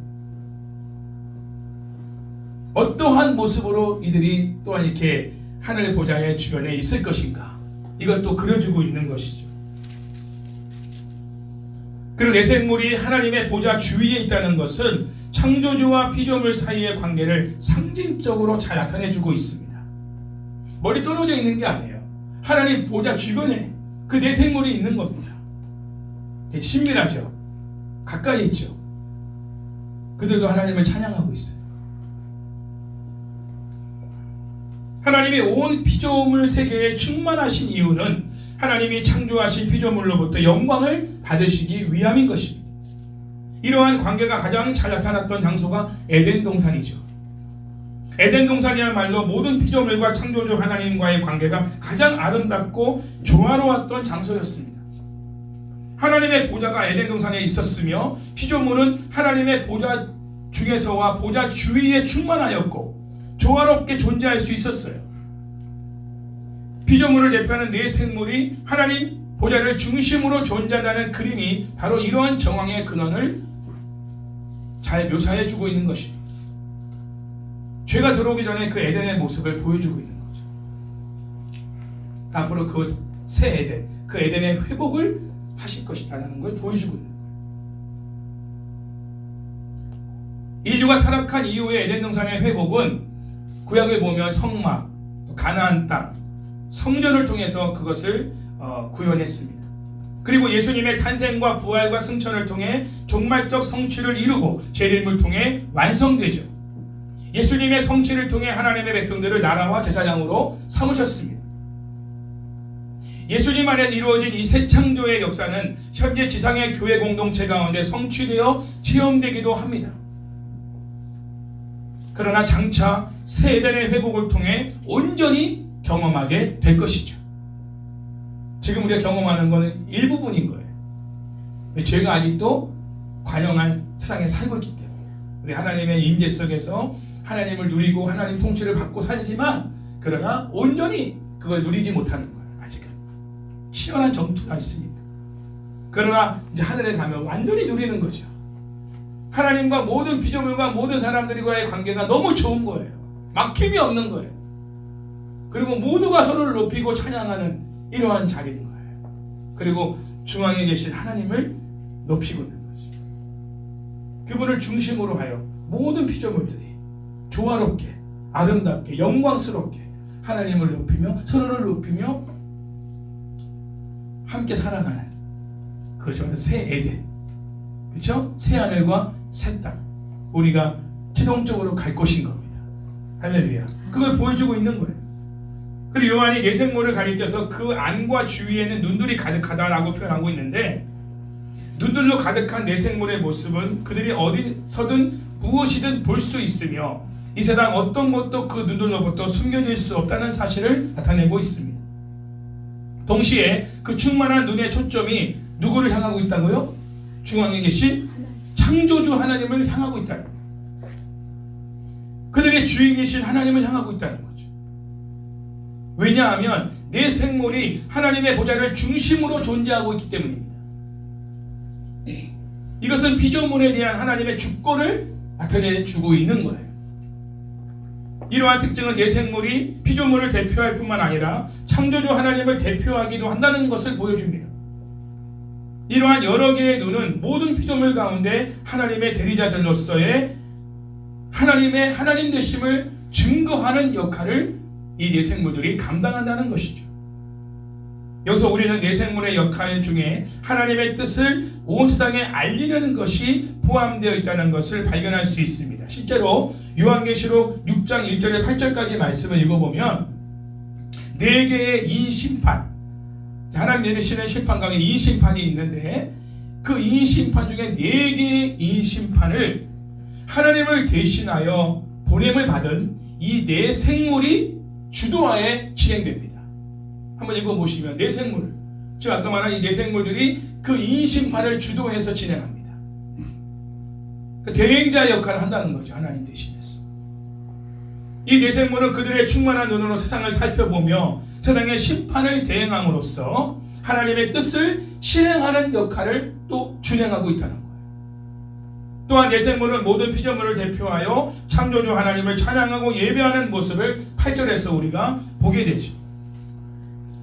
어떠한 모습으로 이들이 또한 이렇게 하늘 보좌의 주변에 있을 것인가, 이것도 그려주고 있는 것이죠. 그리고 내생물이 하나님의 보좌 주위에 있다는 것은 창조주와 피조물 사이의 관계를 상징적으로 잘 나타내주고 있습니다. 멀리 떨어져 있는 게 아니에요. 하나님 보좌 주변에 그 내생물이 있는 겁니다. 친밀하죠. 가까이 있죠. 그들도 하나님을 찬양하고 있어요. 하나님이 온 피조물 세계에 충만하신 이유는 하나님이 창조하신 피조물로부터 영광을 받으시기 위함인 것입니다. 이러한 관계가 가장 잘 나타났던 장소가 에덴 동산이죠. 에덴 동산이야말로 모든 피조물과 창조주 하나님과의 관계가 가장 아름답고 조화로웠던 장소였습니다. 하나님의 보좌가 에덴 동산에 있었으며 피조물은 하나님의 보좌 중에서와 보좌 주위에 충만하였고 조화롭게 존재할 수 있었어요. 피조물을 대표하는 네 생물이 하나님 보좌를 중심으로 존재한다는 그림이 바로 이러한 정황의 근원을 잘 묘사해주고 있는 것입니다. 죄가 들어오기 전에 그 에덴의 모습을 보여주고 있는 거죠. 앞으로 그 새 에덴, 그 에덴의 회복을 하실 것이다라는 걸 보여주고 있는 거예요. 인류가 타락한 이후의 에덴 동산의 회복은 구약을 보면 성막, 가나안 땅, 성전을 통해서 그것을 구현했습니다. 그리고 예수님의 탄생과 부활과 승천을 통해 종말적 성취를 이루고 재림을 통해 완성되죠. 예수님의 성취를 통해 하나님의 백성들을 나라와 제사장으로 삼으셨습니다. 예수님 안에 이루어진 이 새 창조의 역사는 현재 지상의 교회 공동체 가운데 성취되어 체험되기도 합니다. 그러나 장차 새 에덴의 회복을 통해 온전히 경험하게 될 것이죠. 지금 우리가 경험하는 것은 일부분인 거예요. 죄가 아직도 관영한 세상에 살고 있기 때문에 우리 하나님의 임재 속에서 하나님을 누리고 하나님 통치를 받고 살지만 그러나 온전히 그걸 누리지 못하는 거예요. 아직은 치열한 전투가 있으니까. 그러나 이제 하늘에 가면 완전히 누리는 거죠. 하나님과 모든 피조물과 모든 사람들과의 관계가 너무 좋은 거예요. 막힘이 없는 거예요. 그리고 모두가 서로를 높이고 찬양하는 이러한 자리인 거예요. 그리고 중앙에 계신 하나님을 높이고 있는 거죠. 그분을 중심으로 하여 모든 피조물들이 조화롭게, 아름답게, 영광스럽게 하나님을 높이며 서로를 높이며 함께 살아가는 그것이 바로 새 에덴, 그렇죠? 새 하늘과 새 땅, 우리가 최종적으로 갈 곳인 겁니다. 할렐루야. 그걸 보여주고 있는 거예요. 그리고 요한이 내생물을 가리켜서 그 안과 주위에는 눈들이 가득하다라고 표현하고 있는데, 눈들로 가득한 내생물의 모습은 그들이 어디서든 무엇이든 볼 수 있으며 이 세상 어떤 것도 그 눈들로부터 숨겨질 수 없다는 사실을 나타내고 있습니다. 동시에 그 충만한 눈의 초점이 누구를 향하고 있다고요? 중앙에 계신 창조주 하나님을 향하고 있다는 거예요. 그들의 주인이신 하나님을 향하고 있다는 거죠. 왜냐하면 내 생물이 하나님의 보좌를 중심으로 존재하고 있기 때문입니다. 이것은 피조물에 대한 하나님의 주권을 나타내주고 있는 거예요. 이러한 특징은 내 생물이 피조물을 대표할 뿐만 아니라 창조주 하나님을 대표하기도 한다는 것을 보여줍니다. 이러한 여러 개의 눈은 모든 피조물 가운데 하나님의 대리자들로서의 하나님의 하나님 되심을 증거하는 역할을 이 내생물들이 감당한다는 것이죠. 여기서 우리는 내생물의 역할 중에 하나님의 뜻을 온 세상에 알리려는 것이 포함되어 있다는 것을 발견할 수 있습니다. 실제로 요한계시록 6장 1절에 8절까지 말씀을 읽어보면 4개의 인심판, 하나님 내리시는 심판 가운데 인심판이 있는데 그 인심판 중에 4개의 인심판을 하나님을 대신하여 보냄을 받은 이 네 생물이 주도하에 진행됩니다. 한번 읽어보시면 네 생물, 즉 아까 말한 이 네 생물들이 그 인심판을 주도해서 진행합니다. 그 대행자 역할을 한다는 거죠. 하나님 대신해서. 이 내생모는 그들의 충만한 눈으로 세상을 살펴보며 세상의 심판을 대행함으로써 하나님의 뜻을 실행하는 역할을 또 준행하고 있다는 거예요. 또한 내생모는 모든 피조물을 대표하여 창조주 하나님을 찬양하고 예배하는 모습을 8절에서 우리가 보게 되죠.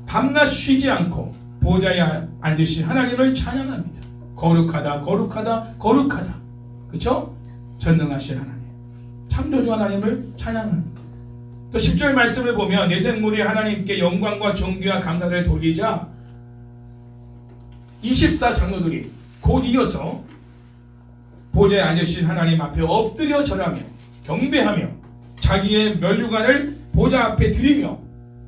밤낮 쉬지 않고 보좌에 앉으신 하나님을 찬양합니다. 거룩하다, 거룩하다, 거룩하다. 그렇죠? 전능하신 하나님, 창조주 하나님을 찬양합니다. 또 10절 말씀을 보면 내생물이 하나님께 영광과 존귀와 감사를 돌리자 24장로들이 곧 이어서 보좌에 앉으신 하나님 앞에 엎드려 절하며 경배하며 자기의 면류관을 보좌 앞에 드리며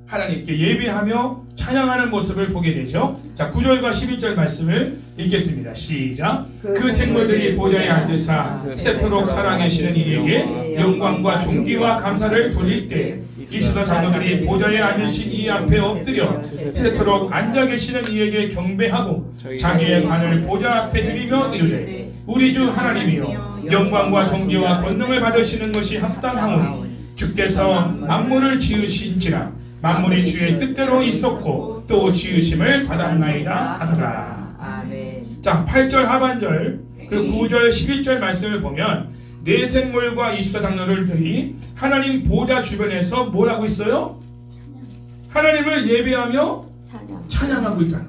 하나님께 예배하며 찬양하는 모습을 보게 되죠. 자, 9절과 11절 말씀을 읽겠습니다. 시작. 그 생물들이 보좌에 앉으사 세토록 살아계시는 이에게 영광과 존귀와 감사를 돌릴 때 24장로들이 보좌에 앉으신 이 앞에 엎드려 세토록 앉아 계시는 이에게 경배하고 자기의 관을 보좌 앞에 드리며 이르되 우리 주 하나님이여 영광과 존귀와 권능을 받으시는 것이 합당하오니 주께서 만물을 지으신지라 만물이 주의 뜻대로 있었고 또 지으심을 받았나이다 하더라. 아멘. 자, 8절 하반절 그 9절 11절 말씀을 보면 네 생물과 24장로들이 하나님 보좌 주변에서 뭘 하고 있어요? 하나님을 예배하며 찬양하고 있다.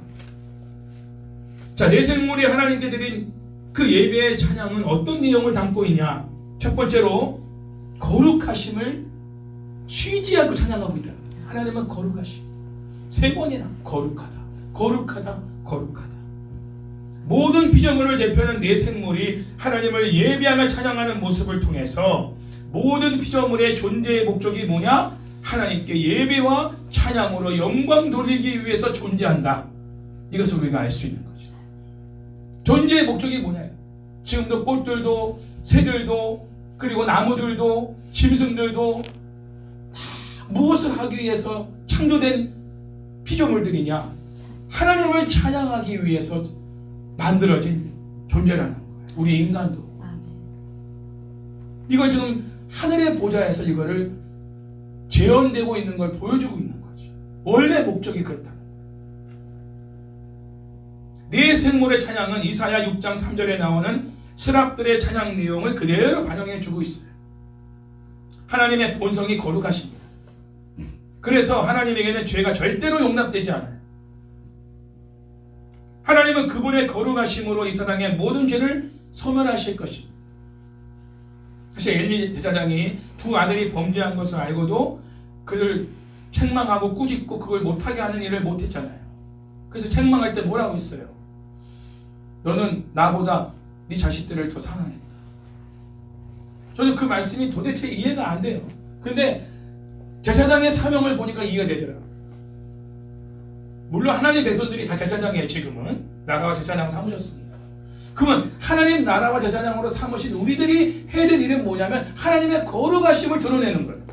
자, 네 생물이 하나님께 드린 그 예배의 찬양은 어떤 내용을 담고 있냐? 첫 번째로 거룩하심을 쉬지 않고 찬양하고 있다. 하나님은 거룩하심. 세 번이나 거룩하다, 거룩하다, 거룩하다. 모든 피조물을 대표하는 네 생물이 하나님을 예배하며 찬양하는 모습을 통해서 모든 피조물의 존재의 목적이 뭐냐? 하나님께 예배와 찬양으로 영광 돌리기 위해서 존재한다. 이것을 우리가 알 수 있는 거죠. 존재의 목적이 뭐냐? 지금도 꽃들도 새들도 그리고 나무들도 짐승들도 다 무엇을 하기 위해서 창조된 피조물들이냐? 하나님을 찬양하기 위해서 만들어진 존재라는 거예요. 우리 인간도. 이걸 지금 하늘의 보좌에서 이거를 재현되고 있는 걸 보여주고 있는 거죠. 원래 목적이 그렇다. 네 생물의 찬양은 이사야 6장 3절에 나오는 스랍들의 찬양 내용을 그대로 반영해 주고 있어요. 하나님의 본성이 거룩하십니다. 그래서 하나님에게는 죄가 절대로 용납되지 않아요. 하나님은 그분의 거룩하심으로 이 세상의 모든 죄를 소멸하실 것입니다. 사실 엘리 제사장이 두 아들이 범죄한 것을 알고도 그를 책망하고 꾸짖고 그걸 못하게 하는 일을 못했잖아요. 그래서 책망할 때 뭐라고 했어요? 너는 나보다 네 자식들을 더 사랑했다. 저는 그 말씀이 도대체 이해가 안 돼요. 근데 제사장의 사명을 보니까 이해가 되더라고요. 물론 하나님의 백성들이 다 제사장이에요. 지금은 나라와 제사장 삼으셨습니다. 그러면 하나님 나라와 제사장으로 삼으신 우리들이 해야 될 일은 뭐냐면 하나님의 거룩하심을 드러내는 거예요.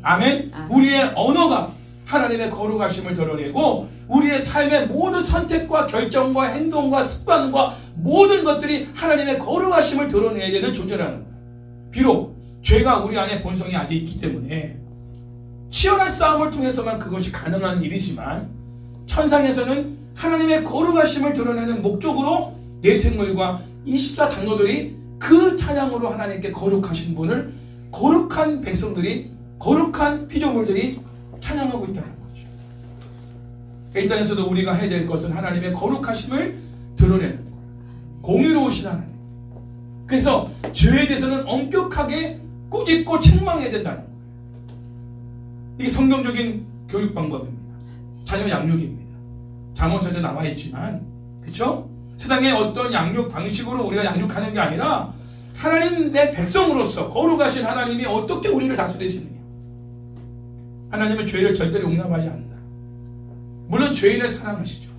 아멘. 우리의 언어가 하나님의 거룩하심을 드러내고 우리의 삶의 모든 선택과 결정과 행동과 습관과 모든 것들이 하나님의 거룩하심을 드러내야 되는 존재라는 거예요. 비록 죄가 우리 안에 본성이 아직 있기 때문에 치열한 싸움을 통해서만 그것이 가능한 일이지만 천상에서는 하나님의 거룩하심을 드러내는 목적으로 네 생물과 24장로들이 그 찬양으로 하나님께 거룩하신 분을 거룩한 백성들이 거룩한 피조물들이 찬양하고 있다는 거죠. 이 땅에서도 우리가 해야 될 것은 하나님의 거룩하심을 드러내는 거예요. 공의로우신 하나님. 그래서 죄에 대해서는 엄격하게 꾸짖고 책망해야 된다는 거예요. 이게 성경적인 교육 방법입니다. 자녀 양육입니다. 잠언서에도 나와 있지만, 그렇죠? 세상의 어떤 양육 방식으로 우리가 양육하는 게 아니라 하나님의 백성으로서 거룩하신 하나님이 어떻게 우리를 다스리시느냐. 하나님은 죄를 절대로 용납하지 않는다. 물론 죄인을 사랑하시죠.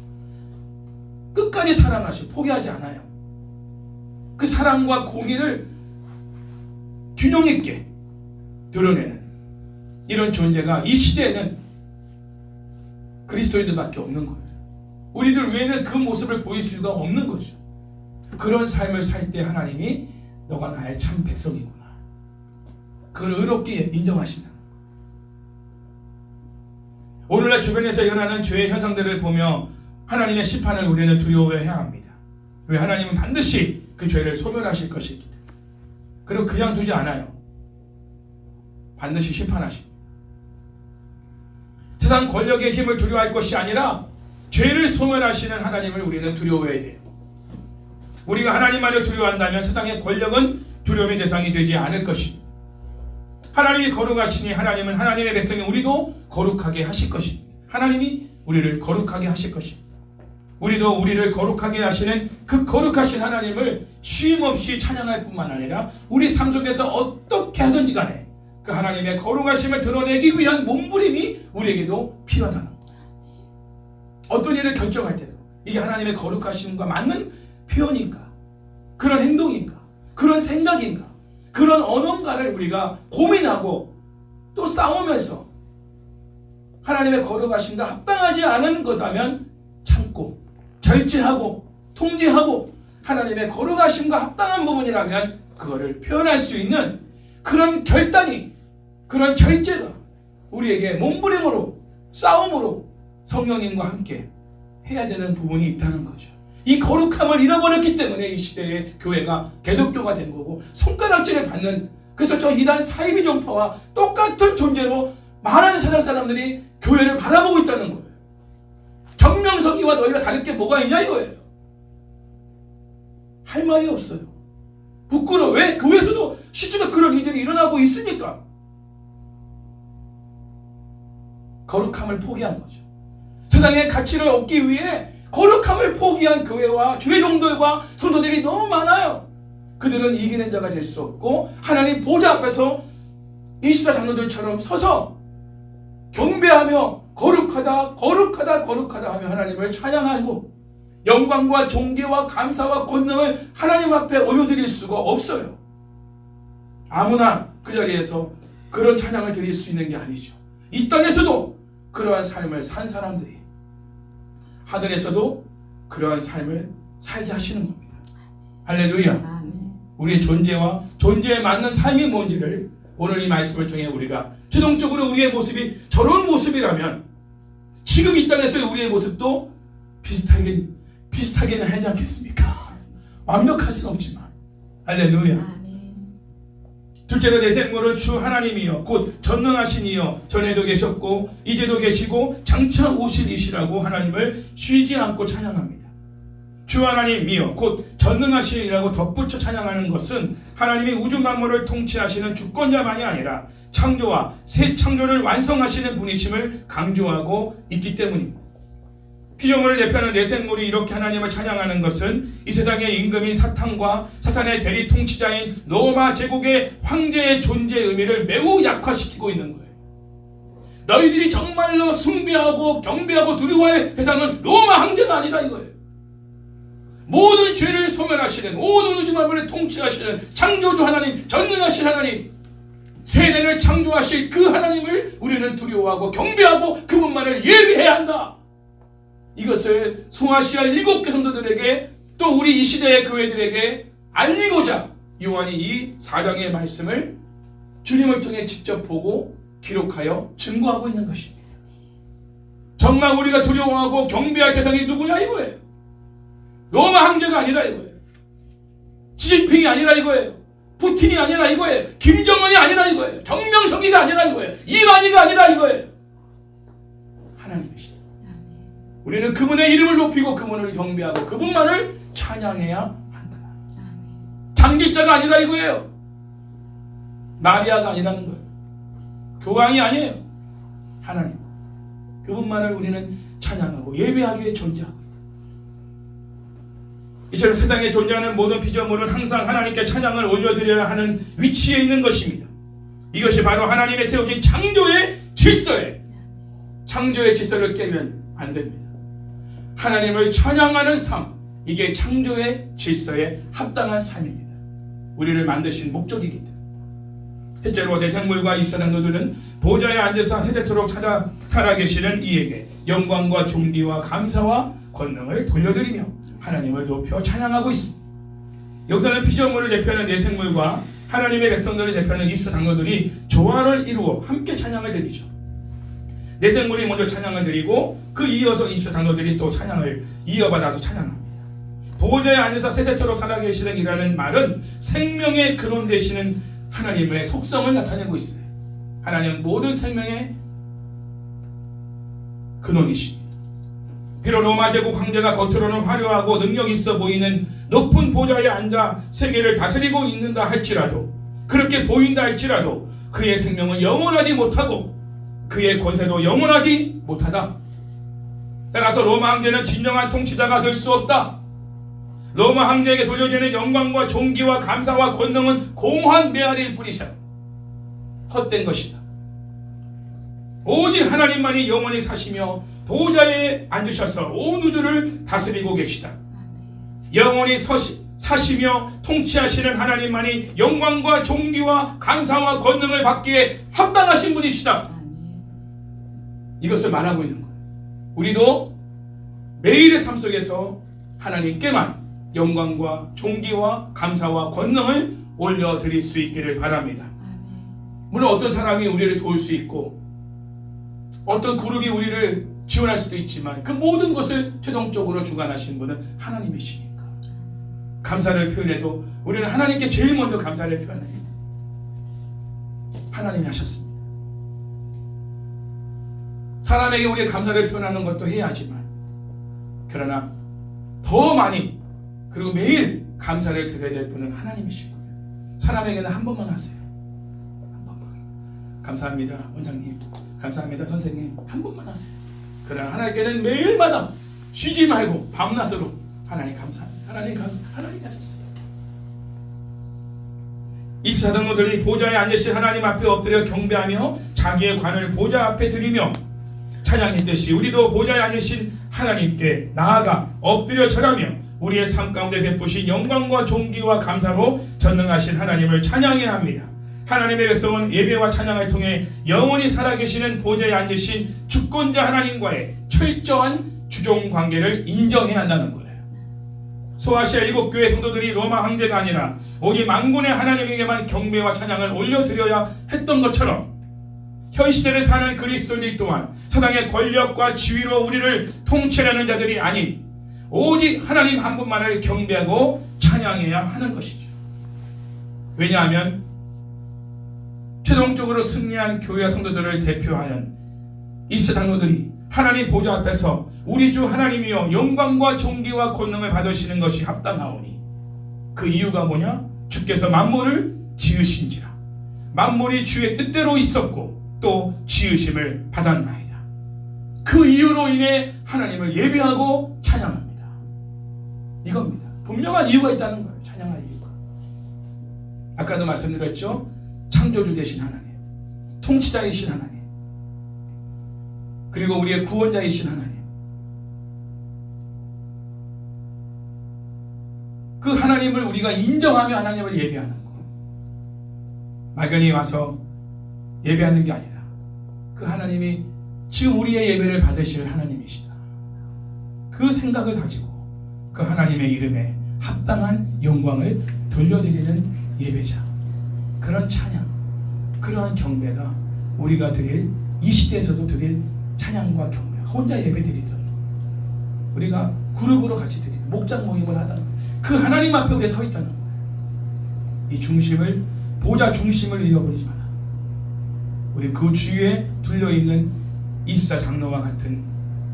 끝까지 사랑하시고 포기하지 않아요. 그 사랑과 공의를 균형 있게 드러내는 이런 존재가 이 시대에는 그리스도인들밖에 없는 거예요. 우리들 외에는 그 모습을 보일 수가 없는 거죠. 그런 삶을 살 때 하나님이 너가 나의 참 백성이구나. 그걸 의롭게 인정하신다. 오늘날 주변에서 일어나는 죄의 현상들을 보며 하나님의 심판을 우리는 두려워해야 합니다. 왜? 하나님은 반드시 그 죄를 소멸하실 것이기 때문에. 그리고 그냥 두지 않아요. 반드시 심판하십니다. 세상 권력의 힘을 두려워할 것이 아니라 죄를 소멸하시는 하나님을 우리는 두려워해야 돼요. 우리가 하나님만을 두려워한다면 세상의 권력은 두려움의 대상이 되지 않을 것입니다. 하나님이 거룩하시니 하나님은 하나님의 백성인 우리도 거룩하게 하실 것입니다. 하나님이 우리를 거룩하게 하실 것입니다. 우리도 우리를 거룩하게 하시는 그 거룩하신 하나님을 쉼없이 찬양할 뿐만 아니라 우리 삶 속에서 어떻게 하든지 간에 그 하나님의 거룩하심을 드러내기 위한 몸부림이 우리에게도 필요하다는 겁니다. 어떤 일을 결정할 때도 이게 하나님의 거룩하심과 맞는 표현인가, 그런 행동인가, 그런 생각인가, 그런 언어인가를 우리가 고민하고 또 싸우면서 하나님의 거룩하심과 합당하지 않은 것이라면 참고 절제하고 통제하고 하나님의 거룩하심과 합당한 부분이라면 그거를 표현할 수 있는 그런 결단이, 그런 절제가 우리에게 몸부림으로 싸움으로 성령님과 함께 해야 되는 부분이 있다는 거죠. 이 거룩함을 잃어버렸기 때문에 이 시대의 교회가 개독교가 된 거고 손가락질을 받는, 그래서 저 이단 사이비 종파와 똑같은 존재로 많은 세상 사람들이 교회를 바라보고 있다는 거예요. 정명석이와 너희가 다를 게 뭐가 있냐 이거예요. 할 말이 없어요. 부끄러워. 왜? 교회에서도 실제로 그런 일들이 일어나고 있으니까. 거룩함을 포기한 거죠. 세상의 가치를 얻기 위해 거룩함을 포기한 교회와 주의 종들과 성도들이 너무 많아요. 그들은 이기는 자가 될 수 없고 하나님 보좌 앞에서 24 장로들처럼 서서 경배하며 거룩하다 거룩하다 거룩하다 하며 하나님을 찬양하고 영광과 존귀와 감사와 권능을 하나님 앞에 올려드릴 수가 없어요. 아무나 그 자리에서 그런 찬양을 드릴 수 있는 게 아니죠. 이 땅에서도 그러한 삶을 산 사람들이 하늘에서도 그러한 삶을 살게 하시는 겁니다. 할렐루야. 아멘. 우리의 존재와 존재에 맞는 삶이 뭔지를 오늘 이 말씀을 통해 우리가 최종적으로 우리의 모습이 저런 모습이라면 지금 이 땅에서의 우리의 모습도 비슷하게는 하지 않겠습니까? 완벽할 수는 없지만. 할렐루야. 아멘. 둘째로 내 생물은 주 하나님이여 곧 전능하신 이여 전에도 계셨고 이제도 계시고 장차 오실 이시라고 하나님을 쉬지 않고 찬양합니다. 주 하나님이여 곧 전능하신 이라고 덧붙여 찬양하는 것은 하나님이 우주 만물을 통치하시는 주권자만이 아니라 창조와 새 창조를 완성하시는 분이심을 강조하고 있기 때문입니다. 피조물을 대표하는 내생물이 이렇게 하나님을 찬양하는 것은 이 세상의 임금인 사탄과 사탄의 대리 통치자인 로마 제국의 황제의 존재의 의미를 매우 약화시키고 있는 거예요. 너희들이 정말로 숭배하고 경배하고 두려워할 대상은 로마 황제가 아니다 이거예요. 모든 죄를 소멸하시는, 모든 우주 만물을 통치하시는 창조주 하나님, 전능하신 하나님, 세대를 창조하실 그 하나님을 우리는 두려워하고 경배하고 그분만을 예비해야 한다. 이것을 소아시아 7개 성도들에게 또 우리 이 시대의 교회들에게 알리고자 요한이 이 4장의 말씀을 주님을 통해 직접 보고 기록하여 증거하고 있는 것입니다. 정말 우리가 두려워하고 경배할 대상이 누구냐 이거예요. 로마 황제가 아니라 이거예요. 시진핑이 아니라 이거예요. 푸틴이 아니라 이거예요. 김정은이 아니라 이거예요. 정명석이가 아니라 이거예요. 이만희가 아니라 이거예요. 하나님이시다. 우리는 그분의 이름을 높이고 그분을 경배하고 그분만을 찬양해야 한다. 장길자가 아니라 이거예요. 마리아가 아니라는 거예요. 교황이 아니에요. 하나님. 그분만을 우리는 찬양하고 예배하기 위해 존재하고 있다. 이처럼 세상에 존재하는 모든 피조물은 항상 하나님께 찬양을 올려드려야 하는 위치에 있는 것입니다. 이것이 바로 하나님의 세우신 창조의 질서예요. 창조의 질서를 깨면 안 됩니다. 하나님을 찬양하는 삶, 이게 창조의 질서에 합당한 삶입니다. 우리를 만드신 목적이기 때문에. 셋째로 내생물과 이사장로들은 보좌에 앉아서 세세토록 살아계시는 이에게 영광과 존귀와 감사와 권능을 돌려드리며 하나님을 높여 찬양하고 있습니다. 여기서는 피조물을 대표하는 내생물과 하나님의 백성들을 대표하는 이사장로들이 조화를 이루어 함께 찬양을 드리죠. 내생물이 먼저 찬양을 드리고 그 이어서 20세 장로들이 또 찬양을 이어받아서 찬양합니다. 보좌에 앉아서 세세토록 살아계시는 이라는 말은 생명의 근원 되시는 하나님의 속성을 나타내고 있어요. 하나님은 모든 생명의 근원이십니다. 비록 로마 제국 황제가 겉으로는 화려하고 능력 있어 보이는 높은 보좌에 앉아 세계를 다스리고 있는다 할지라도, 그렇게 보인다 할지라도 그의 생명은 영원하지 못하고 그의 권세도 영원하지 못하다. 따라서 로마 황제는 진정한 통치자가 될 수 없다. 로마 황제에게 돌려지는 영광과 존귀와 감사와 권능은 공허한 메아리일 뿐이다. 헛된 것이다. 오직 하나님만이 영원히 사시며 보좌에 앉으셔서 온 우주를 다스리고 계시다. 영원히 사시며 통치하시는 하나님만이 영광과 존귀와 감사와 권능을 받기에 합당하신 분이시다. 이것을 말하고 있는 거예요. 우리도 매일의 삶 속에서 하나님께만 영광과 존귀와 감사와 권능을 올려드릴 수 있기를 바랍니다. 물론 어떤 사람이 우리를 도울 수 있고 어떤 그룹이 우리를 지원할 수도 있지만 그 모든 것을 최종적으로 주관하신 분은 하나님이시니까 감사를 표현해도 우리는 하나님께 제일 먼저 감사를 표현해요. 하나님이 하셨습니다. 사람에게 우리의 감사를 표현하는 것도 해야지만, 그러나 더 많이 그리고 매일 감사를 드려야 될 분은 하나님이시고요. 사람에게는 한 번만 하세요. 한 번만. 감사합니다 원장님, 감사합니다 선생님, 한 번만 하세요. 그러나 하나님께는 매일마다 쉬지 말고 밤낮으로 하나님 감사합니다, 하나님 감사, 하나님 하셨어요. 24 장로들이 보좌에 앉으신 하나님 앞에 엎드려 경배하며 자기의 관을 보좌 앞에 드리며 찬양했듯이 우리도 보좌에 앉으신 하나님께 나아가 엎드려 절하며 우리의 삶 가운데 베푸신 영광과 존귀와 감사로 전능하신 하나님을 찬양해야 합니다. 하나님의 백성은 예배와 찬양을 통해 영원히 살아계시는 보좌에 앉으신 주권자 하나님과의 철저한 주종 관계를 인정해야 한다는 거예요. 소아시아 7교회 성도들이 로마 황제가 아니라 오직 만군의 하나님에게만 경배와 찬양을 올려드려야 했던 것처럼 현 시대를 사는 그리스도인들 또한 사당의 권력과 지위로 우리를 통치하는 자들이 아닌 오직 하나님 한 분만을 경배하고 찬양해야 하는 것이죠. 왜냐하면 최종적으로 승리한 교회와 성도들을 대표하는 20세 장로들이 하나님 보좌 앞에서 우리 주 하나님이여 영광과 존귀와 권능을 받으시는 것이 합당하오니, 그 이유가 뭐냐? 주께서 만물을 지으신지라 만물이 주의 뜻대로 있었고 또 지으심을 받았나이다. 그 이유로 인해 하나님을 예배하고 찬양합니다. 이겁니다. 분명한 이유가 있다는 거예요. 찬양할 이유가. 아까도 말씀드렸죠. 창조주 되신 하나님, 통치자이신 하나님, 그리고 우리의 구원자이신 하나님, 그 하나님을 우리가 인정하며 하나님을 예배하는 거. 막연히 와서 예배하는 게 아니라 그 하나님이 지금 우리의 예배를 받으실 하나님이시다. 그 생각을 가지고 그 하나님의 이름에 합당한 영광을 돌려드리는 예배자, 그런 찬양, 그러한 경배가 우리가 드릴, 이 시대에서도 드릴 찬양과 경배, 혼자 예배 드리든 우리가 그룹으로 같이 드리는 목장 모임을 하든 그 하나님 앞에 우리가 서 있다는 거예요. 이 중심을, 보좌 중심을 잃어버리지 마라. 우리 그 주위에 둘러있는 24 장로와 같은,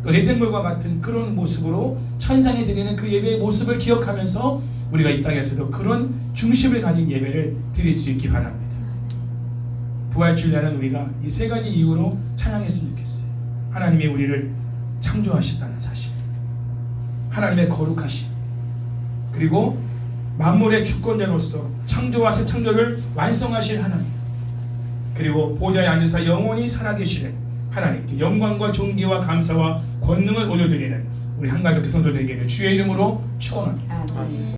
또 내생물과 같은 그런 모습으로 천상에 드리는 그 예배의 모습을 기억하면서 우리가 이 땅에서도 그런 중심을 가진 예배를 드릴 수 있기 바랍니다. 부활주일날은 우리가 이 세 가지 이유로 찬양했으면 좋겠어요. 하나님이 우리를 창조하셨다는 사실, 하나님의 거룩하심, 그리고 만물의 주권자로서 창조와 새 창조를 완성하실 하나님, 그리고 보좌에 앉으사 영원히 살아계시는 하나님께 영광과 존귀와 감사와 권능을 올려드리는 우리 한가족 성도들에게는 주의 이름으로 축원합니다.